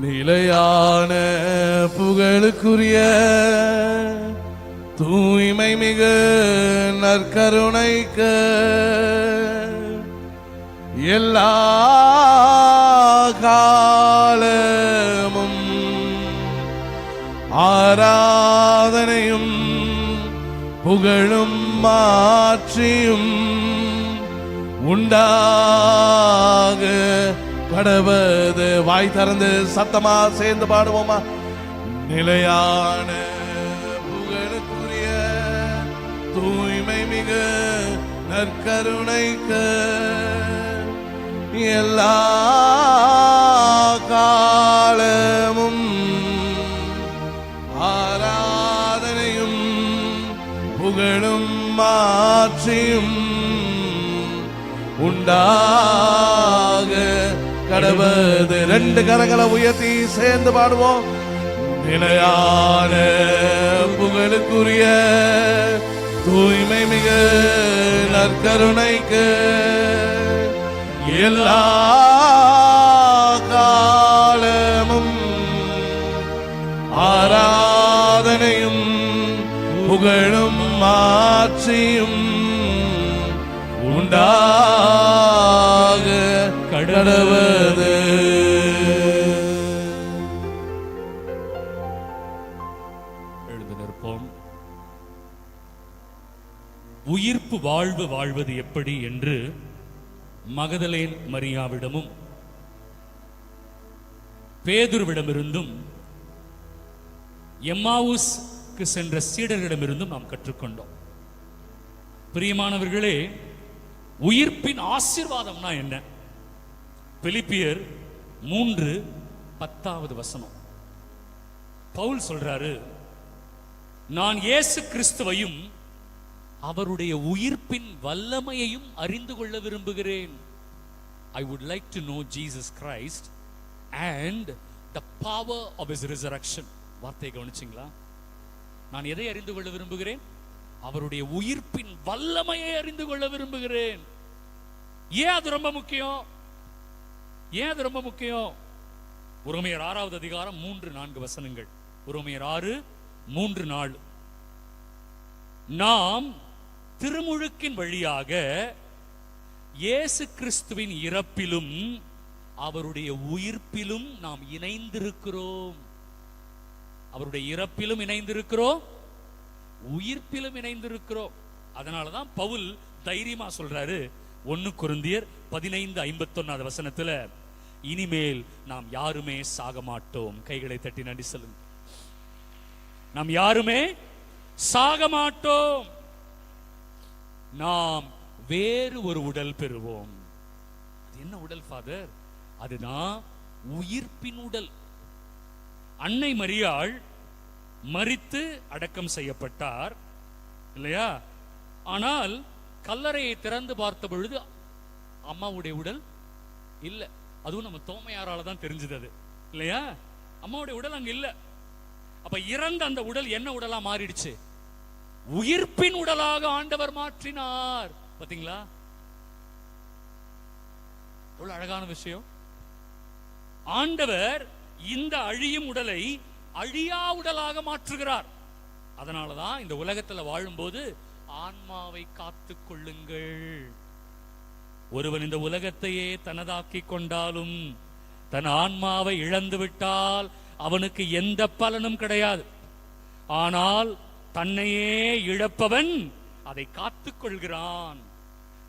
நிலையான புகழுக்குரிய தூய்மை மிகு நற்கருணைக்கு எல்லா காலமும் ஆராதனையும் புகழும் மாற்றியும் உண்டாக கடவுது. வாய் திறந்து சத்தமா சேர்ந்து பாடுவோமா? நிலையான புகழுக்குரிய தூய்மை மிகு நற்கருணைக்கு எல்லா காலமும் ஆராதனையும் புகழும் மாற்றியும் உண்டாக கடவுது. ரெண்டு கரங்களை உயர்த்தி சேர்ந்து பாடுவோம். நிலையான புகழுக்குரிய தூய்மை மிகு நற்கருணைக்கு எல்லா காலமும் ஆராதனையும் புகழும் மாற்றியும் உண்டாக கடவுது. எழுந்து நிற்போம். உயிர்ப்பு வாழ்வு வாழ்வது எப்படி என்று மகதலேன் மரியாவிடமும் பேதுருவிடமிருந்தும் எம்மாவுஸ்க்கு சென்ற சீடர்களிடமிருந்தும் நாம் கற்றுக்கொண்டோம். பிரியமானவர்களே, உயிர்ப்பின் ஆசீர்வாதம்னா என்ன? பிலிப்பியர் 3:10 பவுல் சொல்றாரு, நான் இயேசு கிறிஸ்துவையும் அவருடைய உயிர்ப்பின் வல்லமையையும் அறிந்து கொள்ள விரும்புகிறேன். I would like to know Jesus Christ and the power of his resurrection. வார்த்தையை கவனிச்சிங்களா? நான் எதை அறிந்து கொள்ள விரும்புகிறேன்? அவருடைய உயிர்ப்பின் வல்லமையை அறிந்து கொள்ள விரும்புகிறேன். ஏன் அது ரொம்ப முக்கியம்? உரோமையர் 6:3-4 உரோமையர் 6:3-4. நாம் திருமுழுக்கின் வழியாக இயேசு கிறிஸ்துவின் இறப்பிலும் அவருடைய உயிர்ப்பிலும் நாம் இணைந்திருக்கிறோம். அவருடைய இறப்பிலும் இணைந்திருக்கிறோம், உயிர்ப்பிலும் இணைந்திருக்கிறோம். அதனாலதான் பவுல் தைரியமா சொல்றாரு 1 கொரிந்தியர் 15:51 இனிமேல் நாம் யாருமே சாக மாட்டோம். கைகளை தட்டி நன்றி சொல்லுங்க. நாம் யாருமே சாக மாட்டோம். நாம் வேறு ஒரு உடல் பெறுவோம். அது என்ன உடல் ஃபாதர்? அதுதான் உயிர்ப்பின் உடல். அன்னை மரியாள் மரித்து அடக்கம் செய்யப்பட்டார் இல்லையா? ஆனால் கல்லறையை திறந்து பார்த்த பொழுது அம்மாவுடைய உடல் இல்ல. அதுவும் நம்ம தோமையாரால தான் தெரிஞ்சது அது இல்லையா? அம்மாவுடைய உடல் அங்க இல்ல. அப்ப இறந்த அந்த உடல் என்ன உடலா மாறிடுச்சு? உயிர்ப்பின் உடலாக ஆண்டவர் மாற்றினார். பாத்தீங்களா எவ்வளவு அழகான விஷயம்? ஆண்டவர் இந்த அழியும் உடலை அழியா உடலாக மாற்றுகிறார். அதனாலதான் இந்த உலகத்துல வாழும்போது ஆன்மாவை காத்துக் கொள்ளுங்கள். ஒருவன் இந்த உலகத்தையே தனதாக்கி கொண்டாலும் தன் ஆன்மாவை இழந்து விட்டால் அவனுக்கு எந்த பலனும் கிடையாது. ஆனால் தன்னையே இழப்பவன் அதை காத்துக் கொள்கிறான்.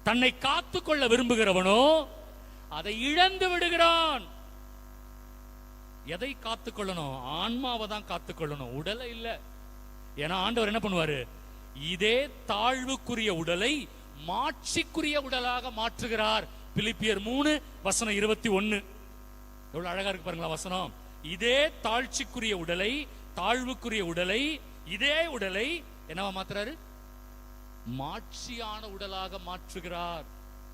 தன்னை காத்துக்கொள்ள விரும்புகிறவனோ அதை இழந்து விடுகிறான். எதை காத்துக்கொள்ளணும்? ஆன்மாவை தான் காத்துக்கொள்ளணும், உடலை இல்ல. ஏன்னா ஆண்டவர் என்ன பண்ணுவாரு? இதே தாழ்வுக்குரிய உடலை மாட்சிக்குரிய உடலாக மாற்றுகிறார். பிலிப்பியர் 3:21 எவ்வளவு அழகா இருக்கு பாருங்களா வசனம். இதே தாழ்ச்சிக்குரிய உடலை, தாழ்வுக்குரிய உடலை, இதே உடலை என்னவா மாத்துறாரு? மாட்சியான உடலாக மாற்றுகிறார்.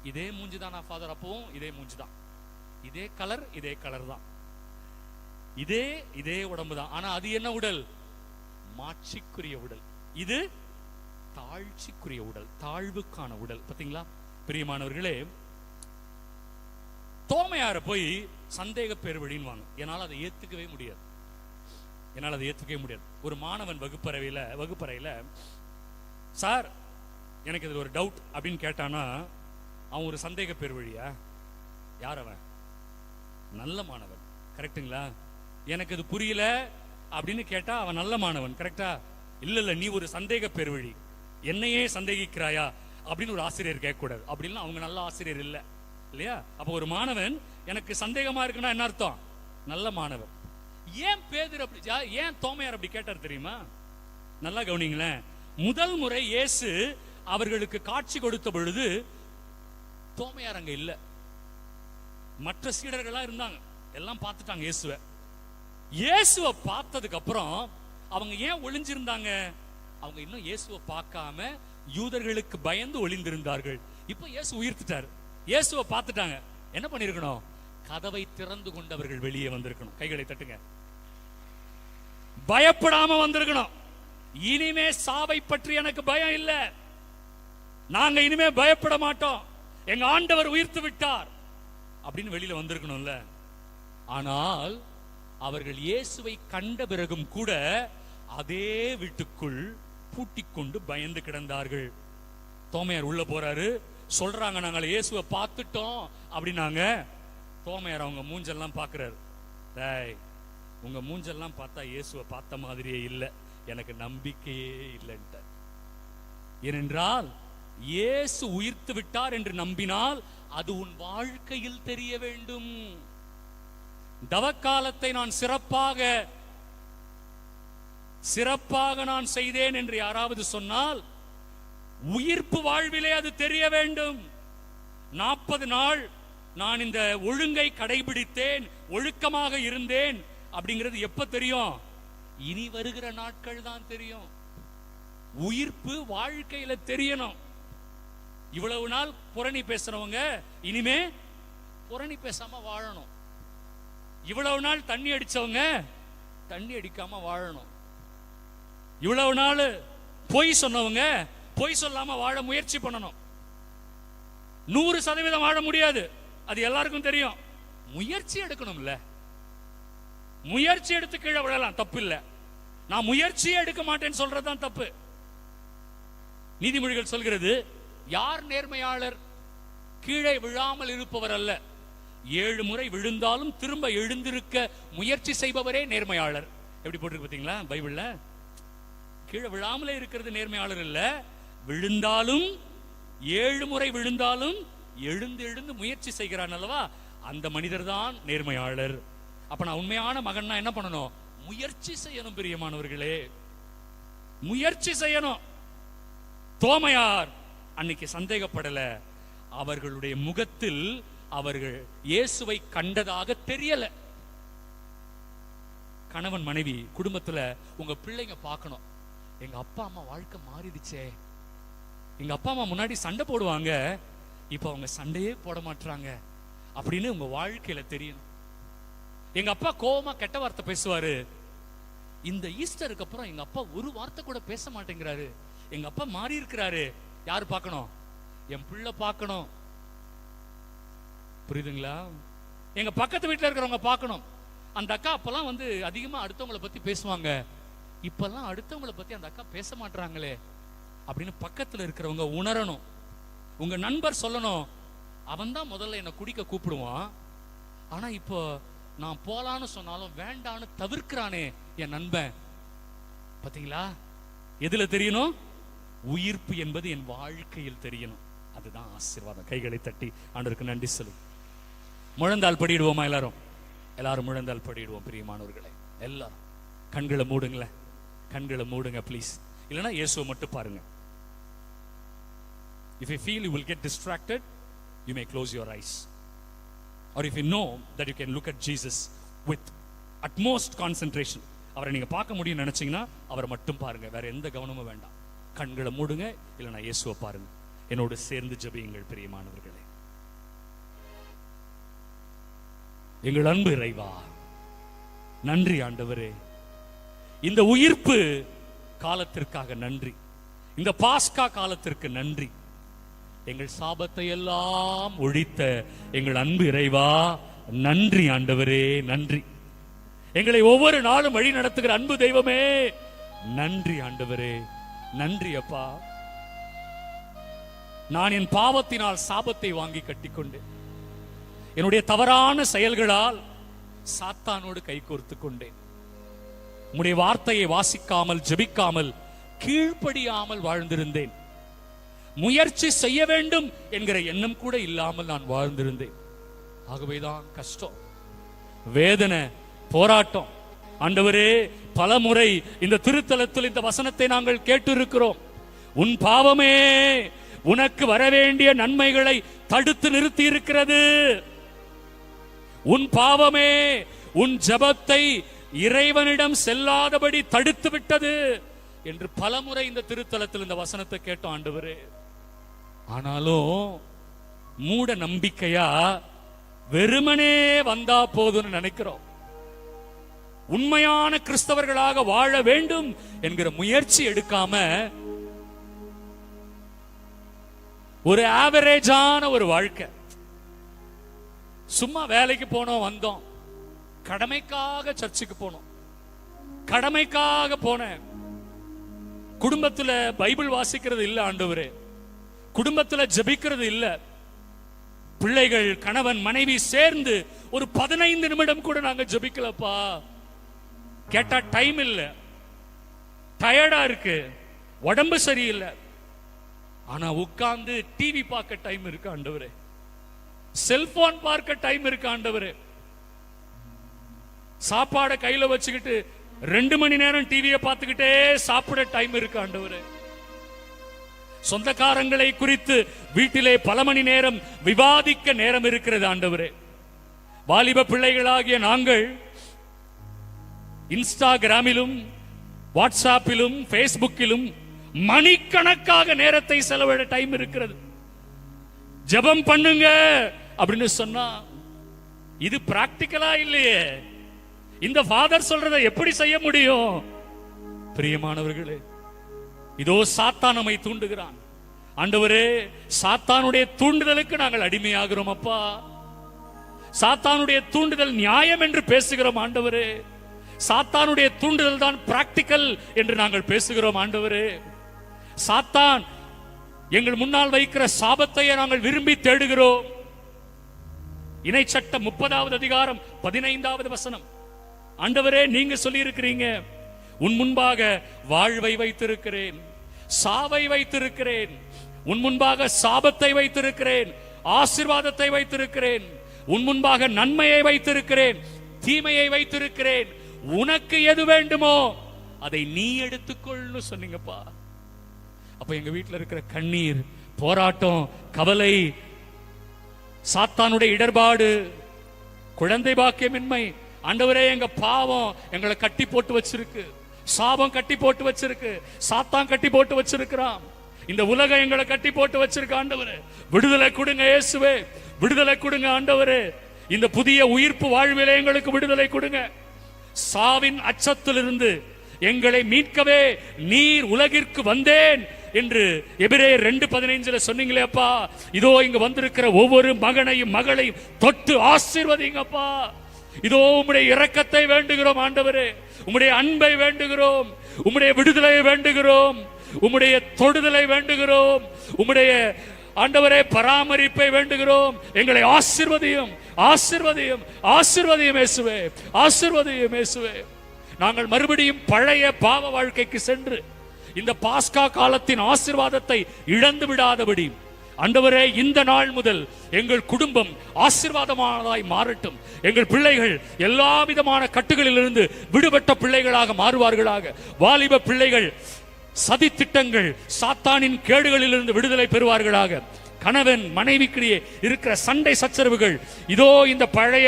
இதே மூஞ்சிதான் ஃபாதர், அப்பவும் இதே மூஞ்சிதான், இதே கலர் தான், இதே உடம்பு தான். ஆனா அது என்ன உடல்? மாட்சிக்குரிய உடல். இது தாழ்ச்சிக்குரிய உடல், தாழ்வுக்கான உடல். பாத்தீங்களா பிரியமானவர்களே? தோமையார போய் சந்தேக பெருவழின்னு என்னால் அதை ஏத்துக்கவே முடியாது. ஒரு மாணவன் வகுப்பறையில சார் எனக்கு இது ஒரு டவுட் அப்படின்னு கேட்டானா, அவன் ஒரு சந்தேக பெருவழியா? யார் அவன்? நல்ல மாணவன், கரெக்டுங்களா? எனக்கு இது புரியல அப்படின்னு கேட்டா அவன் நல்ல மாணவன், கரெக்டா? இல்ல நீ ஒரு சந்தேக பெருவழி, என்னையே சந்தேகிக்கிறாயா அப்படின்னு ஒரு ஆசிரியர் கேட்கக்கூடாது. அப்படின்னா அவங்க நல்ல ஆசிரியர் இல்ல, இல்லையா? அப்ப ஒரு மாணவன் எனக்கு சந்தேகமா இருக்குன்னா என்ன அர்த்தம்? நல்ல மாணவன். ஏன் பேதுரு அப்படி, ஏன் தோமையார் அப்படி கேட்டார் தெரியுமா? நல்லா கவனிங்களேன். முதல் முறை இயேசு அவர்களுக்கு காட்சி கொடுத்த பொழுது தோமையார் அங்க இல்ல. மற்ற சீடர்களா இருந்தாங்க, எல்லாம் பார்த்துட்டாங்க இயேசுவை பார்த்ததுக்கு அப்புறம் அவங்க ஏன் ஒளிஞ்சிருந்தாங்க? அவங்க இன்னும் இயேசுவை பார்க்காம யூதர்களுக்கு பயந்து ஒளிந்திருந்தார்கள். இப்ப இயேசு உயிர்த்துட்டார், இயேசுவை பார்த்துட்டாங்க. என்ன பண்ணிருக்கணும்? கதவை திறந்து கொண்டவர்கள் வெளியே வந்திருக்கணும். கைகளை தட்டுங்க. பயப்படாம வந்திருக்கணும். இனிமே சாவை பற்றி எனக்கு பயம் இல்ல, நாங்க இனிமே பயப்பட மாட்டோம், எங்க ஆண்டவர் உயிர்த்து விட்டார் அப்படின்னு வெளியில வந்திருக்கணும்ல. ஆனால் அவர்கள் இயேசுவை கண்ட பிறகும் கூட அதே வீட்டுக்குள் பூட்டிக் கொண்டு பயந்து கிடந்தார்கள். தோமையார் உள்ள போறாரு, சொல்றாங்க நாங்கள் இயேசுவை பார்த்துட்டோம் அப்படின்னாங்க. தோமையார் அவங்க மூஞ்செல்லாம் பாக்குறாரு. டேய், உங்க மூஞ்செல்லாம் பார்த்தா இயேசுவை பார்த்த மாதிரியே இல்லை, எனக்கு நம்பிக்கையே இல்லைன்ட்டு. ஏனென்றால் இயேசு உயிர்த்து விட்டார் என்று நம்பினால் அது உன் வாழ்க்கையில் தெரிய வேண்டும். தவக்காலத்தை நான் சிறப்பாக நான் செய்தேன் என்று யாராவது சொன்னால் உயிர்ப்பு வாழ்விலே அது தெரிய வேண்டும். 40 நாள் நான் இந்த ஒழுங்கை கடைபிடித்தேன், ஒழுக்கமாக இருந்தேன் அப்படிங்கிறது எப்ப தெரியும்? இனி வருகிற நாட்கள் தான் தெரியும். உயிர்ப்பு வாழ்க்கையில தெரியணும். இவ்வளவு நாள் புரணி பேசுறவங்க இனிமே புரணி பேசாம வாழணும். இவ்வளவு நாள் தண்ணி அடிச்சவங்க தண்ணி அடிக்காம வாழணும். இவ்வளவு நாள் பொய் சொன்னவங்க பொய் சொல்லாம வாழ முயற்சி பண்ணணும். 100% வாழ முடியாது, அது எல்லாருக்கும் தெரியும். முயற்சி எடுக்கணும்ல. முயற்சி எடுத்து கீழே விழலாம், தப்பு இல்ல. நான் முயற்சியே எடுக்க மாட்டேன்னு சொல்றதுதான் தப்பு. நீதிமொழிகள் சொல்கிறது, யார் நேர்மையாளர்? கீழே விழாமல் இருப்பவர் அல்ல, 7 முறை விழுந்தாலும் திரும்ப எழுந்திருக்க முயற்சி செய்பவரே நேர்மையாளர். எப்படி போட்டிருக்கு பாத்தீங்களா பைபிள்ல? கீழே விழாமலே இருக்கிறது நேர்மையாளர் இல்ல, விழுந்தாலும் 7 முறை விழுந்தாலும் எழுந்து முயற்சி செய்கிறான் அல்லவா, அந்த மனிதர் தான் நேர்மையாளர். அப்ப நான் உண்மையான மகன்னா என்ன பண்ணணும்? முயற்சி செய்யணும். பிரியமானவர்களே, முயற்சி செய்யணும். தோமையார் அன்னைக்கு சந்தேகப்படல. அவர்களுடைய முகத்தில் அவர்கள் இயேசுவை கண்டதாக தெரியல. கணவன் மனைவி குடும்பத்துல உங்க பிள்ளைங்க பார்க்கணும், எங்க அப்பா அம்மா வாழ்க்கை மாறிடுச்சே. எங்க அப்பா அம்மா முன்னாடி சண்டை போடுவாங்க, இப்ப அவங்க சண்டையே போட மாட்டாங்க அப்படின்னு உங்க வாழ்க்கையில தெரியணும். எங்க அப்பா கோவமா கெட்ட வார்த்தை பேசுவாரு, இந்த ஈஸ்டருக்கு அப்புறம் எங்க அப்பா ஒரு வார்த்தை கூட பேச மாட்டேங்கிறாரு, எங்க அப்பா மாறி இருக்கிறாரு. யாரு பார்க்கணும்? என் பிள்ளை பார்க்கணும். புரியுதுங்களா? எங்க பக்கத்து வீட்டுல இருக்கிறவங்க பார்க்கணும், அந்த அக்கா அப்பெல்லாம் அதிகமா அடுத்தவங்களை பத்தி பேசுவாங்க, இப்பெல்லாம் அடுத்தவங்களை பத்தி அந்த அக்கா பேச மாட்டாங்களே அப்படின்னு பக்கத்துல இருக்கிறவங்க உணரணும். உங்க நண்பர் சொல்லணும், அவன் தான் முதல்ல என்னை குடிக்க கூப்பிடுவான், ஆனா இப்போ நான் போலான்னு சொன்னாலும் வேண்டான்னு தவிர்க்கிறானே என் நண்பன். பாத்தீங்களா? எதுல தெரியணும்? உயிர்ப்பு என்பது என் வாழ்க்கையில் தெரியணும். அதுதான் ஆசீர்வாதம். கைகளை தட்டி ஆண்டவருக்கு நன்றி சொல்லு. முழந்தால் படிடுவோமா? எல்லாரும் முழந்தால் படிடுவோம். பிரியமானவர்களே, எல்லாரும் கண்களை மூடுங்களேன், கண்களை மூடுங்க ப்ளீஸ். இல்லைன்னா இயேசுவை மட்டும் பாருங்க. If you feel you will get distracted, you may close your eyes. Or if you know that you can look at Jesus with utmost concentration, அவரை நீங்க பார்க்க முடியும் நினைச்சீங்கன்னா அவரை மட்டும் பாருங்க, வேற எந்த கவனமும் வேண்டாம். கண்களை மூடுங்க, இல்லைன்னா இயேசுவை பாருங்க. என்னோடு சேர்ந்து ஜெபியுங்கள். பிரியமானவர்களே, எங்கள் அன்பு இறைவா, நன்றி ஆண்டவரே. இந்த உயிர்ப்பு காலத்திற்காக நன்றி, இந்த பாஸ்கா காலத்திற்கு நன்றி. எங்கள் சாபத்தை எல்லாம் ஒழித்த எங்கள் அன்பு இறைவா நன்றி ஆண்டவரே, நன்றி. எங்களை ஒவ்வொரு நாளும் வழி நடத்துகிற அன்பு தெய்வமே நன்றி ஆண்டவரே, நன்றி அப்பா. நான் என் பாவத்தினால் சாபத்தை வாங்கி கட்டிக்கொண்டேன். என்னுடைய தவறான செயல்களால் சாத்தானோடு கை கோர்த்து கொண்டேன். உம்முடைய வார்த்தையை வாசிக்காமல், ஜெபிக்காமல், கீழ்ப்படியாமல் வாழ்ந்திருந்தேன். முயற்சி செய்ய வேண்டும் என்கிற எண்ணம் கூட இல்லாமல் நான் வாழ்ந்திருந்தேன். ஆகவேதான் கஷ்டம், வேதனை, போராட்டம். ஆண்டவரே, பல முறை இந்த திருத்தலத்தில் இந்த வசனத்தை நாங்கள் கேட்டிருக்கிறோம். உன் பாவமே உனக்கு வரவேண்டிய நன்மைகளை தடுத்து நிறுத்தி இருக்கிறது. உன் பாவமே உன் ஜெபத்தை இறைவனிடம் செல்லாதபடி தடுத்து விட்டது என்று பலமுறை இந்த திருத்தலத்தில் இந்த வசனத்தை கேட்டோம் ஆண்டவரே. ஆனாலும் மூட நம்பிக்கையா வெறுமனே வந்தா போதும்னு நினைக்கிறோம். உண்மையான கிறிஸ்தவர்களாக வாழ வேண்டும் என்கிற முயற்சி எடுக்காம ஒரு ஆவரேஜான ஒரு வாழ்க்கை. சும்மா வேலைக்கு போனோம், வந்தோம், கடமைக்காக சர்ச்சுக்கு போனோம், கடமைக்காக போனேன். குடும்பத்துல பைபிள் வாசிக்கிறது இல்ல ஆண்டவரே, குடும்பத்துல ஜெபிக்கிறது இல்ல. பிள்ளைகள், கணவன், மனைவி சேர்ந்து ஒரு 15 நிமிடம் கூட நாங்க ஜெபிக்கலப்பா. கேட்டா டைம் இல்ல, டயர்டா இருக்கு, உடம்பு சரியில்லை. ஆனா உட்கார்ந்து டிவி பார்க்க டைம் இருக்கு ஆண்டவரே, செல்போன் பார்க்க டைம் இருக்கு ஆண்டவரே. சாப்பாட கையில வச்சுக்கிட்டு 2 மணி நேரம் டிவியை பார்த்துக்கிட்டே சாப்பிட டைம் இருக்கு ஆண்டவரே. சொந்தக்காரங்களை குறித்து வீட்டிலே பல மணி நேரம் விவாதிக்க நேரம் இருக்கிறது ஆண்டவரே. வாலிப பிள்ளைகளாகிய நாங்கள் இன்ஸ்டாகிராமிலும், வாட்ஸ்ஆப்பிலும், பேஸ்புக்கிலும் மணிக்கணக்காக நேரத்தை செலவிட டைம் இருக்கிறது. ஜெபம் பண்ணுங்க அப்படின்னு சொன்னா இது பிராக்டிக்கலா இல்லையே. இந்த ஃபாதர் சொல்றதை எப்படி செய்ய முடியும்? பிரியமானவர்களே, இதோ சாத்தான் நம்மை தூண்டுகிறான். ஆண்டவரே, சாத்தானுடைய தூண்டுதலுக்கு நாங்கள் அடிமையாகிறோம் அப்பா. சாத்தானுடைய தூண்டுதல் நியாயம் என்று பேசுகிறோம் ஆண்டவரே. சாத்தானுடைய தூண்டுதல் தான் பிராக்டிக்கல் என்று நாங்கள் பேசுகிறோம் ஆண்டவரே. சாத்தான் எங்கள் முன்னால் வைக்கிற சாபத்தையே நாங்கள் விரும்பி தேடுகிறோம். இணை சட்டம் 30வது அதிகாரம் 15வது வசனம். ஆண்டவரே, நீங்க சொல்லி இருக்கிறீங்க, உன் முன்பாக வாழ்வை வைத்திருக்கிறேன், சாவை வைத்திருக்கிறேன், உன் முன்பாக சாபத்தை வைத்திருக்கிறேன், ஆசீர்வாதத்தை வைத்திருக்கிறேன், உன் முன்பாக நன்மையை வைத்திருக்கிறேன், தீமையை வைத்திருக்கிறேன். உனக்கு எது வேண்டுமோ அதை நீ எடுத்துக்கொள்ளு சொன்னீங்கப்பா. அப்ப எங்க வீட்டில் இருக்கிற கண்ணீர், போராட்டம், கவலை, சாத்தானுடைய இடர்பாடு, குழந்தை பாக்கியமின்மை, ஆண்டவரே எங்க பாவம் எங்களை கட்டி போட்டு வச்சிருக்கு, சாபம் கட்டி போட்டு வச்சிருக்கு, சாத்தான் கட்டி போட்டு வச்சிருக்கிறான், இந்த உலகம் எங்களை கட்டி போட்டு வச்சிருக்கு. ஆண்டவரே, விடுதலை கொடுங்க இயேசுவே, விடுதலை கொடுங்க ஆண்டவரே. இந்த புதிய உயிர்ப்பு வாழ்விலே எங்களுக்கு விடுதலை கொடுங்க. சாவின் அச்சத்திலிருந்து எங்களை மீட்கவே நீர் உலகிற்கு வந்தேன் என்று எபிரேயர் 2:15 சொன்னீங்களே அப்பா. இதோ இங்க வந்திருக்கிற ஒவ்வொரு மகனையும் மகளையும் தொட்டு ஆசீர்வதிங்கப்பா. இதோ உம்முடைய இரக்கத்தை வேண்டுகிறோம் ஆண்டவரே, உம்முடைய அன்பை வேண்டுகிறோம், உம்முடைய விடுதலை வேண்டுகிறோம், உம்முடைய தொடுதலை வேண்டுகிறோம், உம்முடைய ஆண்டவரே பராமரிப்பை வேண்டுகிறோம். எங்களை ஆசீர்வதியும், ஆசீர்வதியும், ஆசீர்வதியும் இயேசுவே, ஆசீர்வதியும் இயேசுவே. நாங்கள் மறுபடியும் பழைய பாவ வாழ்க்கைக்கு சென்று இந்த பாஸ்கா காலத்தின் ஆசீர்வாதத்தை இழந்து விடாதபடி ஆண்டவரே, இந்த நாள் முதல் எங்கள் குடும்பம் ஆசீர்வாதமானதாய் மாறட்டும். எங்கள் பிள்ளைகள் எல்லா விதமான கட்டுகளிலிருந்து விடுபட்ட பிள்ளைகளாக மாறுவார்களாக. வாலிப பிள்ளைகள் சதி திட்டங்கள், சாத்தானின் கேடுகளிலிருந்து விடுதலை பெறுவார்களாக. கணவன் மனைவிக்கிடையே இருக்கிற சண்டை சச்சரவுகள் இதோ இந்த பழைய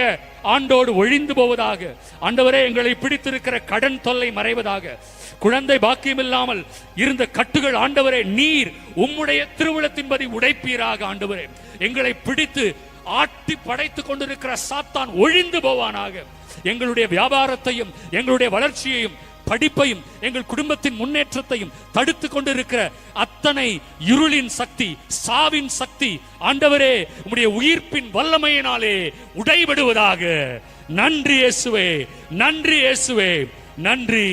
ஆண்டோடு ஒழிந்து போவதாக. ஆண்டவரே, எங்களை பிடித்திருக்கிற கடன் தொல்லை மறைவதாக. குழந்தை பாக்கியம் இல்லாமல் இருந்த கட்டுகள் ஆண்டவரே நீர் உம்முடைய திருவுளத்தின்படி உடைப்பீராக. ஆண்டவரே, எங்களை பிடித்து ஆட்டி படைத்துக் கொண்டிருக்கிற சாத்தான் ஒழிந்து போவானாக. எங்களுடைய வியாபாரத்தையும் எங்களுடைய வளர்ச்சியையும் படிப்பையும் எங்கள் குடும்பத்தின் முன்னேற்றத்தையும் தடுத்து கொண்டிருக்கிற அத்தனை இருளின் சக்தி, சாவின் சக்தி ஆண்டவரே உம்முடைய உயிர்ப்பின் வல்லமையினாலே உடைபடுவதாக. நன்றி இயேசுவே, நன்றி இயேசுவே, நன்றி.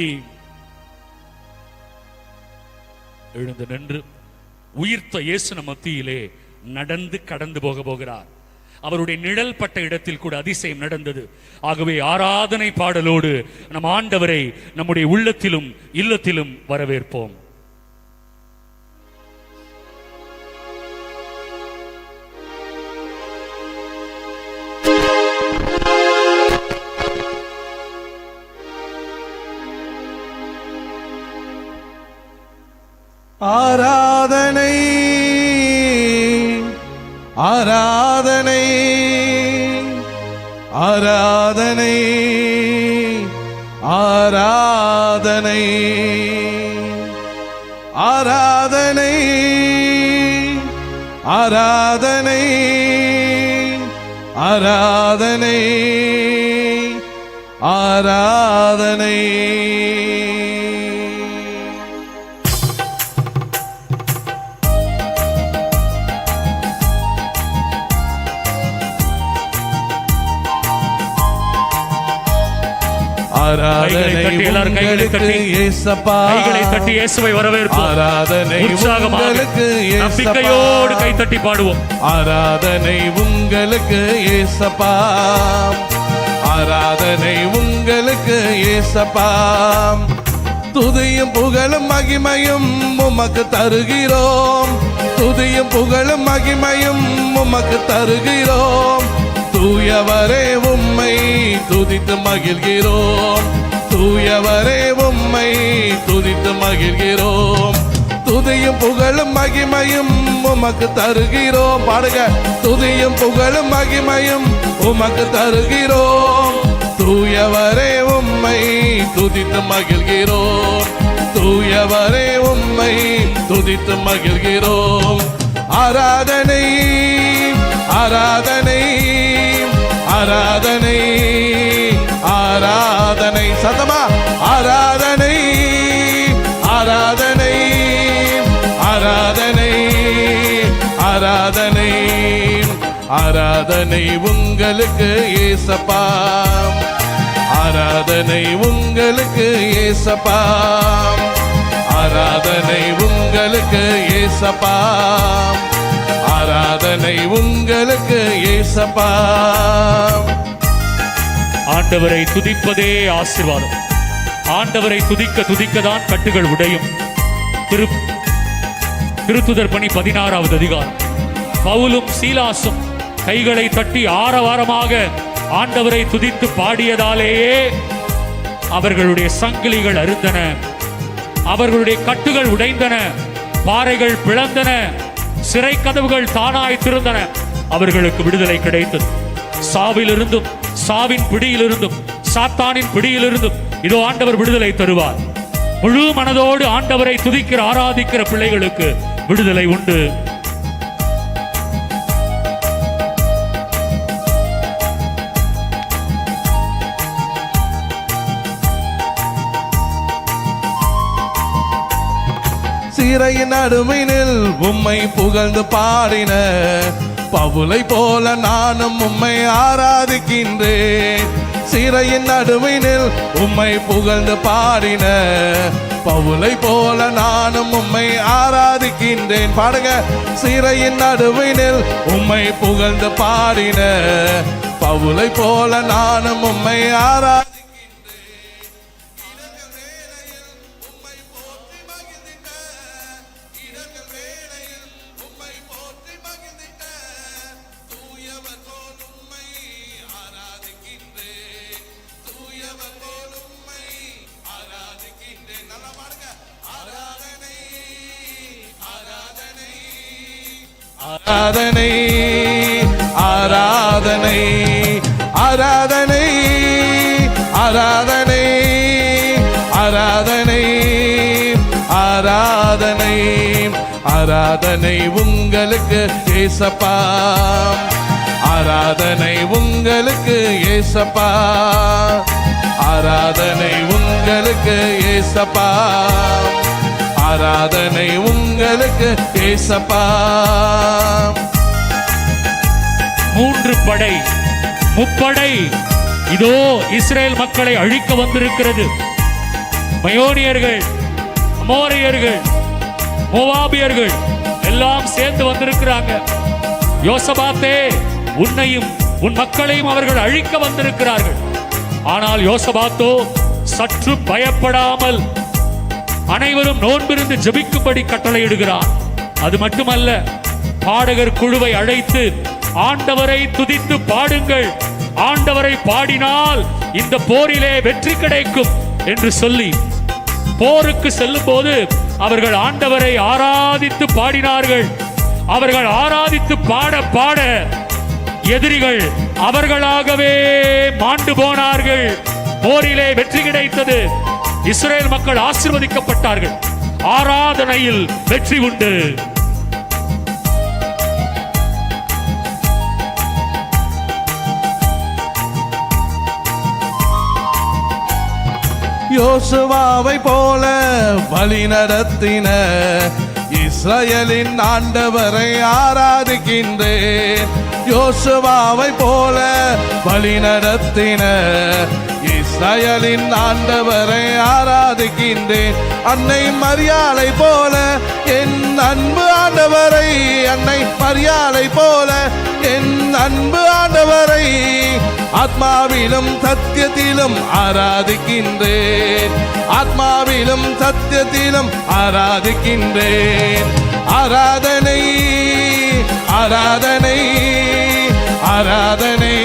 எழுந்து நின்று உயிர்த்த இயேசு நம் மத்தியிலே நடந்து கடந்து போகிறார். அவருடைய நிழல் பட்ட இடத்தில் கூட அதிசயம் நடந்தது. ஆகவே ஆராதனை பாடலோடு நம் ஆண்டவரை நம்முடைய உள்ளத்திலும் இல்லத்திலும் வரவேற்போம். ஆராதனை ஆராதனை ஆராதனை ஆராதனை ஆராதனை ஆராதனை ஆராதனை ஆராதனை. ஆராதனை உங்களுக்கு இயேசப்பா, கைகளை தட்டி இயேசுவை வரவேற்போம். ஆராதனை உங்களுக்கு நம்பிக்கையோடு கை தட்டி பாடுவோம். ஆராதனை உங்களுக்கு இயேசப்பா, ஆராதனை உங்களுக்கு இயேசப்பா. துதியும் புகழும் மகிமையும் உமக்கு தருகிறோம், துதியும் புகழும் மகிமையும் உமக்கு தருகிறோம். தூயவரே உம்மை துதித்து மகிழ்கிறோம், தூயவரே உம்மை துதித்து மகிழ்கிறோம். துதியும் புகழும் மகிமையும் உமக்கு தருகிறோம். பாடுக. துதியும் புகழும் மகிமையும் உமக்கு தருகிறோம். தூயவரே உம்மை துதித்து மகிழ்கிறோம், தூயவரே உம்மை துதித்து மகிழ்கிறோம். ஆராதனை ஆராதனை ஆராதனை ஆராதனை. சத்தமா. ஆராதனை ஆராதனை ஆராதனை ஆராதனை ஆராதனை உங்களுக்கு இயேசப்பா, ஆராதனை உங்களுக்கு இயேசப்பா, ஆராதனை உங்களுக்கு இயேசப்பா, ஆராதனை உங்களுக்கு இயேசப்பா. ஆண்டவரை துதிப்பதே ஆசீர்வாதம். ஆண்டவரை துதிக்க துதிக்கதான் கட்டுகள் உடையும். திருத்துதர் பணி 16வது அதிகாரம். பவுலும் சீலாசும் கைகளை தட்டி ஆரவாரமாக ஆண்டவரை துதித்து பாடியதாலேயே அவர்களுடைய சங்கிலிகள் அறுந்தன, அவர்களுடைய கட்டுகள் உடைந்தன, பாறைகள் பிளந்தன, சிறை கதவுகள் தானாய் திறந்தன. அவர்களுக்கு விடுதலை கிடைத்தது. சாவிலிருந்தும், சாவின் பிடியிலிருந்தும், சாத்தானின் பிடியிலிருந்தும் இதோ ஆண்டவர் விடுதலை தருவார். முழு மனதோடு ஆண்டவரை துதிக்கிற ஆராதிக்கிற பிள்ளைகளுக்கு விடுதலை உண்டு. சிறையின் நடுவினில் உம்மை புகழ்ந்து பாடின பவுலை போல நானும் உம்மை ஆராதிக்கின்றேன். சிறையின் நடுவினில் உம்மை புகழ்ந்து பாடின பவுலை போல நானும் உம்மை ஆராதிக்கின்றேன். பாடுங்க. சிறையின் நடுவினில் உம்மை புகழ்ந்து பாடின பவுலை போல நானும் உம்மை ஆராதிக்கின்றேன். ஆராதனை ஆராதனை ஆராதனை ஆராதனை ஆராதனை ஆராதனை ஆராதனை உங்களுக்கு இயேசப்பா, ஆராதனை உங்களுக்கு இயேசப்பா, ஆராதனை உங்களுக்கு ஏசப்பா, ஆராதனை உங்களுக்கு ஏசப்பா. மூன்று படை முப்படை இதோ இஸ்ரேல் மக்களை அழிக்க வந்திருக்கிறது. மயோனியர்கள், அமோரியர்கள், மோவாபியர்கள் எல்லாம் சேர்ந்து வந்திருக்கிறாங்க. யோசபாத்தே, உன்னையும் உன் மக்களையும் அவர்கள் அழிக்க வந்திருக்கிறார்கள். ஆனால் யோசபாத்தோ சற்று பயப்படாமல் அனைவரும் நோன்பிருந்து ஜெபிக்கும்படி கட்டளையிடுகிறார். அது மட்டுமல்ல, பாடகர் குழுவை அழைத்து ஆண்டவரை துதித்து பாடுங்கள், ஆண்டவரை பாடினால் இந்த போரிலே வெற்றி கிடைக்கும் என்று சொல்லி போருக்கு செல்லும் போது அவர்கள் ஆண்டவரை ஆராதித்து பாடினார்கள். அவர்கள் ஆராதித்து பாட பாட எதிரிகள் அவர்களாகவே மாண்டு போனார்கள். போரிலே வெற்றி கிடைத்தது. இஸ்ரேல் மக்கள் ஆசீர்வதிக்கப்பட்டார்கள். ஆராதனையில் வெற்றி உண்டு. யோசுவாவை போல வழி நடத்தின இஸ்ரவேலின் ஆண்டவரை ஆராதிக்கின்றேன். யோசுவாவை போல வழி நடத்தின இஸ்ரவேலின் ஆண்டவரை ஆராதிக்கின்றேன். அன்னை மரியாளை போல என் அன்பு ஆண்டவரை, அன்னை மரியாளை போல என் அன்பு ஆண்டவரை ஆத்மாவிலும் சத்தியத்திலும் ஆராதிக்கின்றேன். ஆத்மாவிலும் சத்தியத்திலும் ஆராதிக்கின்றேன். ஆராதனை ஆராதனை ஆராதனை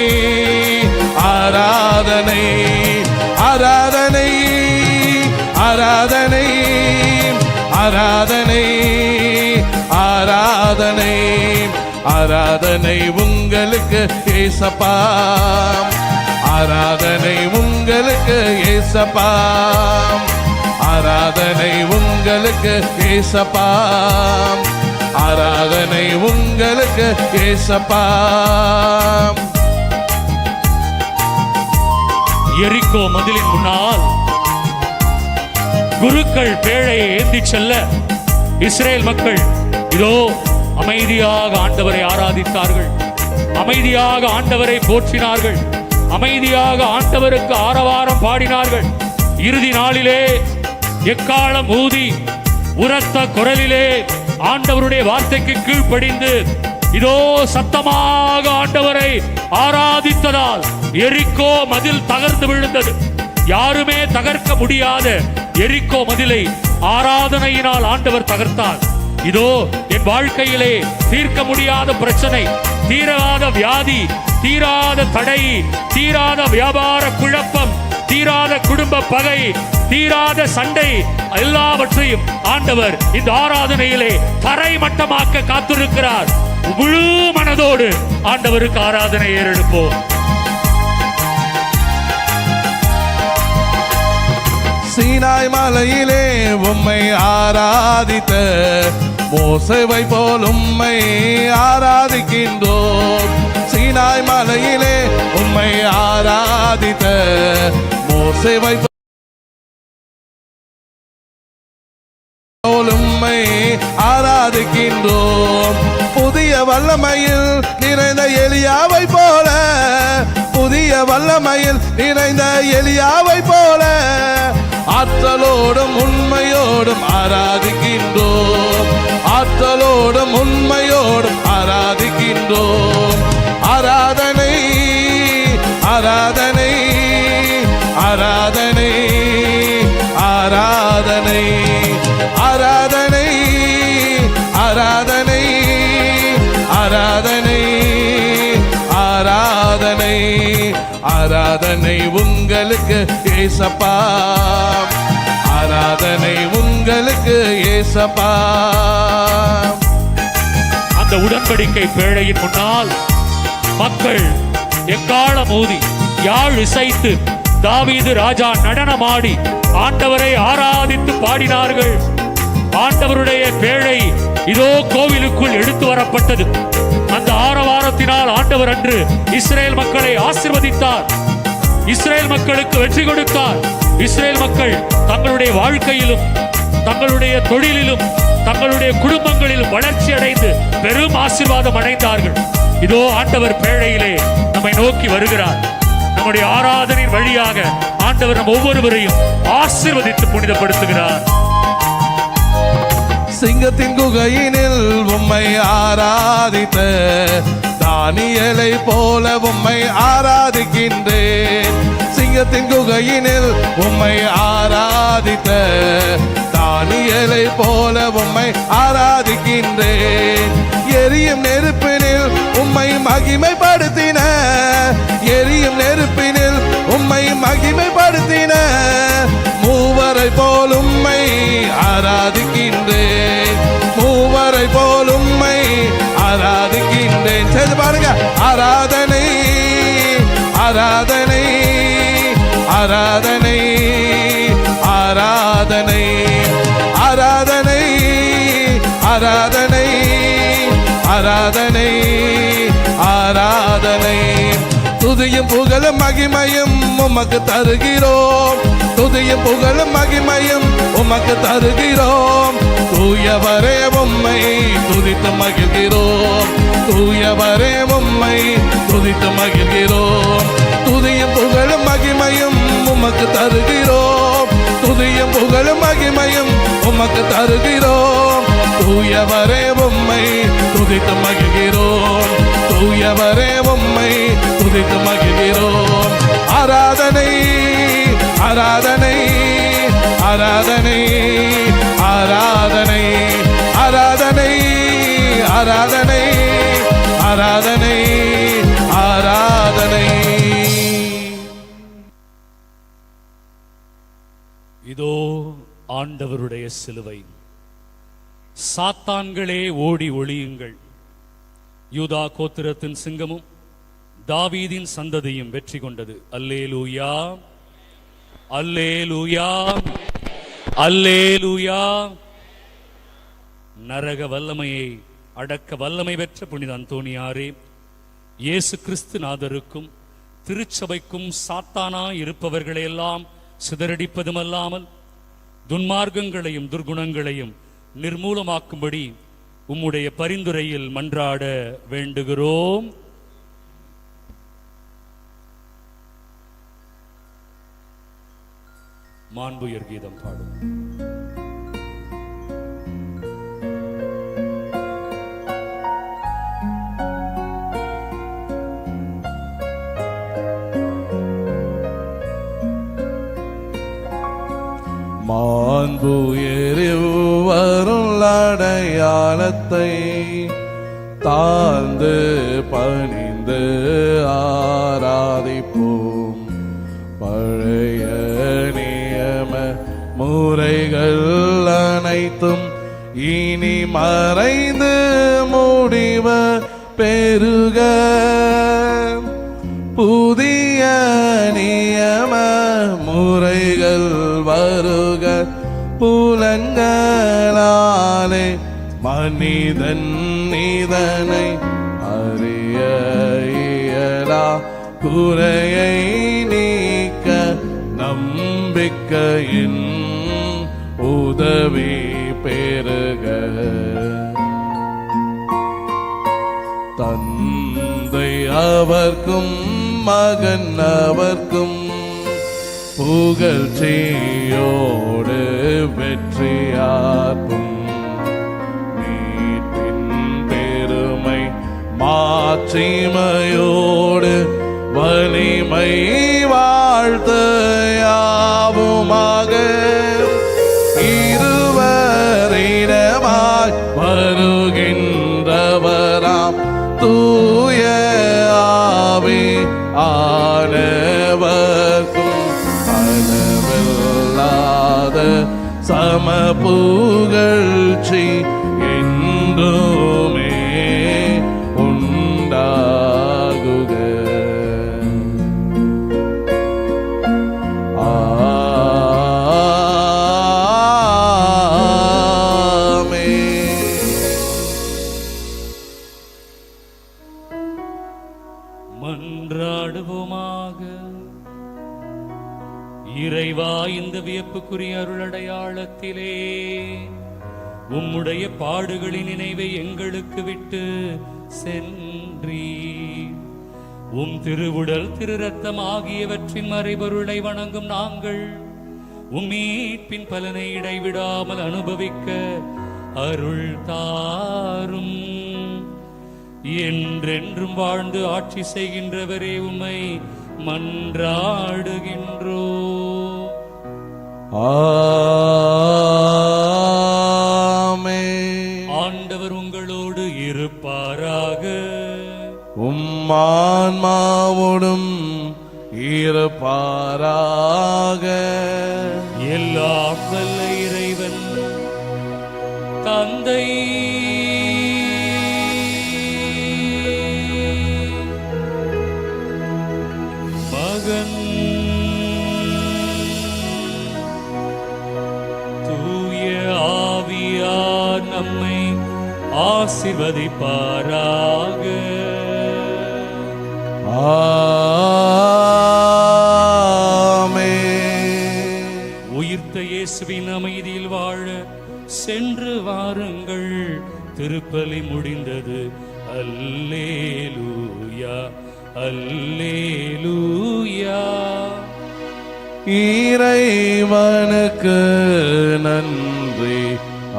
ஆராதனை ஆராதனை ஆராதனை ஆராதனை ஆராதனை ஆராதனை உங்களுக்கு ஏசப்பா, ஆராதனை உங்களுக்கு ஏசப்பா, ஆராதனை உங்களுக்கு ஏசப்பா, ஆராதனை உங்களுக்கு ஏசப்பா. எரிகோ மதிலின் முன்னால் குருக்கள் பேழையை ஏந்தி செல்ல இஸ்ரேல் மக்கள் இதோ அமைதியாக ஆண்டவரை ஆராதித்தார்கள். அமைதியாக ஆண்டவரை போற்றினார்கள். அமைதியாக ஆண்டவருக்கு ஆரவாரம் பாடினார்கள். இறுதி நாளிலே எக்காலம் ஊதி உரத்த குரலிலே ஆண்டவருடைய வார்த்தைக்கு கீழ்ப்படிந்து இதோ சத்தமாக ஆண்டவரை ஆராதித்ததால் எரிகோ மதில் தகர்ந்து விழுந்தது. யாருமே தகர்க்க முடியாத எரிகோ மதிலை ஆராதனையினால் ஆண்டவர் தகர்த்தார். இதோ என் வாழ்க்கையிலே தீர்க்க முடியாத பிரச்சனை, தீராத வியாதி, தீராத தடை, தீராத வியாபார குழப்பம், தீராத குடும்ப பகை, தீராத சண்டை எல்லாவற்றையும் ஆண்டவர் இந்த ஆராதனையிலே தரை மட்டமாக்க காத்திருக்கிறார். முழு மனதோடு ஆண்டவருக்கு ஆராதனை ஏறெடுப்போம். சீனாய் மலையிலே உம்மை ஆராதித்த மோசேவை போல் உம்மை ஆராதிக்கின்றோம். சீனாய் மலையிலே உம்மை ஆராதித்த மோசேவை போல் உம்மை ஆராதிக்கின்றோம். புதிய வல்லமையில் நிறைந்த எலியாவை போல, புதிய வல்லமையில் நிறைந்த எலியாவை போல ஆற்றலோடும் உண்மையோடும் ஆராதிக்கின்றோம். ஆற்றலோடும் உண்மையோடும் ஆராதிக்கின்றோம். ஆராதனை ஆராதனை ஆராதனை ஆராதனை ஆராதனை ஆராதனை ஆராதனை ஆராதனை ஆராதனை உங்களுக்கு ஏசப்பா, ஆராதனை உங்களுக்கு ஏசப்பா. அந்த உடன்படிக்கை பேழையின் முன்னால் மக்கள் எக்காலம் ஊதி யாழ் இசைத்து தாவீது ராஜா நடனமாடி ஆண்டவரை ஆராதித்து பாடினார்கள். ஆண்டவருடைய பேழை இதோ கோவிலுக்குள் எடுத்து வரப்பட்டது. அந்த ஆரவாரத்தினால் ஆண்டவர் அன்று இஸ்ரேல் மக்களை ஆசீர்வதித்தார். இஸ்ரேல் மக்களுக்கு வெற்றி கொடுத்தார். இஸ்ரேல் மக்கள் தங்களுடைய வாழ்க்கையிலும் தங்களுடைய தொழிலிலும் தங்களுடைய குடும்பங்களிலும் வளர்ச்சி அடைந்து பெரும் ஆசீர்வாதம் அடைந்தார்கள். இதோ ஆண்டவர் பேழையிலே நம்மை நோக்கி வருகிறார். நம்முடைய ஆராதனையின் வழியாக ஆண்டவர் நம் ஒவ்வொருவரையும் ஆசீர்வதித்து புனிதப்படுத்துகிறார். சிங்கத்தின் குகையினில் உம்மை ஆராதித்த தானியேலை போல உம்மை ஆராதிக்கின்றேன். சிங்கத்தின் குகையினில் உம்மை ஆராதித்த தானியேலை போல உம்மை ஆராதிக்கின்றேன். எரியும் நெருப்பினில் உம்மை மகிமைப்படுத்தின, எரியும் நெருப்பினில் உம்மை மகிமைப்படுத்தின மூவரை போல் உம்மை ஆராதிக்கின்றேன். மூவரை போல் உம்மை ஆராதிக்கின்றேன். செய்து பாருங்க. ஆராதனை ஆராதனை ஆராதனை ஆராதனை ஆராதனை ஆராதனை ஆராதனை ஆராதனை. துதியும் புகழும் மகிமையும் உமக்கு தருகிறோம். துதியும் புகழும் மகிமையும் உமக்கு தருகிறோம். தூயவரே உம்மை துதித்து மகிழ்கிறோம். தூயவரே உம்மை துதித்து மகிழ்கிறோம். துதியும் புகழும் மகிமையும் உமக்கு தருகிறோம். துதியும் புகழும் மகிமையும் உமக்கு தருகிறோம். தூயவரே உம்மை துதித்து மகிழ்கிறோம். தூயவரே உம்மை துதித்து மகிழ்கிறோம். ஆராதனை ஆராதனை ஆராதனை ஆராதனை ஆராதனை ஆராதனை ஆராதனை ஆராதனை. இதோ ஆண்டவருடைய சிலுவை. சாத்தான்களே ஓடி ஒளியுங்கள். யூதா கோத்திரத்தின் சிங்கமும் தாவீதின் சந்ததியும் வெற்றி கொண்டது. அல்லேலூயா அல்லேலூயா அல்லேலூயா. நரக வல்லமையை அடக்க வல்லமை பெற்ற புனித அந்தோனியாரே, இயேசு கிறிஸ்து நாதருக்கும் திருச்சபைக்கும் சாத்தானாய் இருப்பவர்களையெல்லாம் சிதறடிப்பதுமல்லாமல் துன்மார்க்கங்களையும் துர்குணங்களையும் நிர்மூலமாக்கும்படி உம்முடைய பரிந்துரையில் மன்றாட வேண்டுகிறோம். மாண்புயர் கீதம் பாடும். மாண்புயரிவருளடையாளத்தை தாழ்ந்து பணிந்து ஆராதிப்போம். பழைய நியம முறைகள் அனைத்தும் இனி மறைந்து முடிவ பெருக புதிய நியம முறைகள் வருக. புலன்களாலே மனிதன் இதனை அறிய இயலா. குறையை நீக்க நம்பிக்கையின் உதவி பெருக. தந்தை அவர்க்கும் மகன் அவர்க்கும் புகழ்ச்சியோடு வெற்றியாகும். மீட்பின் பெருமை மாட்சிமையோடு வலிமை வாழ்த்து யாவுமாக. இருவரிடமாய் வருகின்றவராம் தூய ஆவி ஆனவர்க்கும் அளவில்லாத சம புகழ்ச்சி என்றுமே உண்டாகுக. மன்றாடுவோமாக. இறைவா, இந்த வியப்புக்குரிய அருளடையாளத்திலே உம்முடைய பாடுகளின் நினைவை எங்களுக்கு விட்டு சென்றீர். உம் திருவுடல் திரு ரத்தம் ஆகியவற்றின் மறைபொருளை வணங்கும் நாங்கள் உம் மீட்பின் பலனை இடைவிடாமல் அனுபவிக்க அருள் தாரும். என்றென்றும் வாழ்ந்து ஆட்சி செய்கின்றவரே, உம்மை மன்றாடுகின்றோ. ஆமென். ஆண்டவர் உங்களோடு இருப்பாராக. உம்மான்மாவோடும் இருப்பாராக. எல்லாம் வல்ல இறைவன் தந்தை, மகன், தூய ஆவியார் நம்மை ஆசீர்வதிப்பாராக. ஆமென். உயிர்த்த இயேசுவின் அமைதியில் வாழ சென்று வாருங்கள். திருப்பலி முடிந்தது. அல்லேலூயா, அல்லேலூயா. இறைவனுக்கு நன்றி.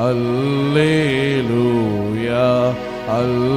அல்லேலூயா, அல்லேலூயா.